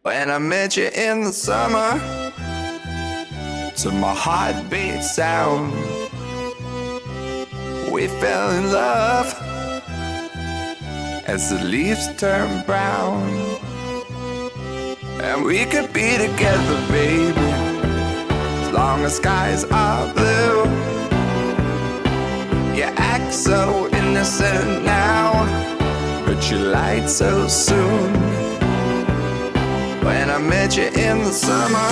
When I met you in the summer, to my heartbeat sound, we fell in love as the leaves turn brown. And we could be together, baby, as long as skies are blue. You act so innocent now, but you lied so soon. When I met you in the summer,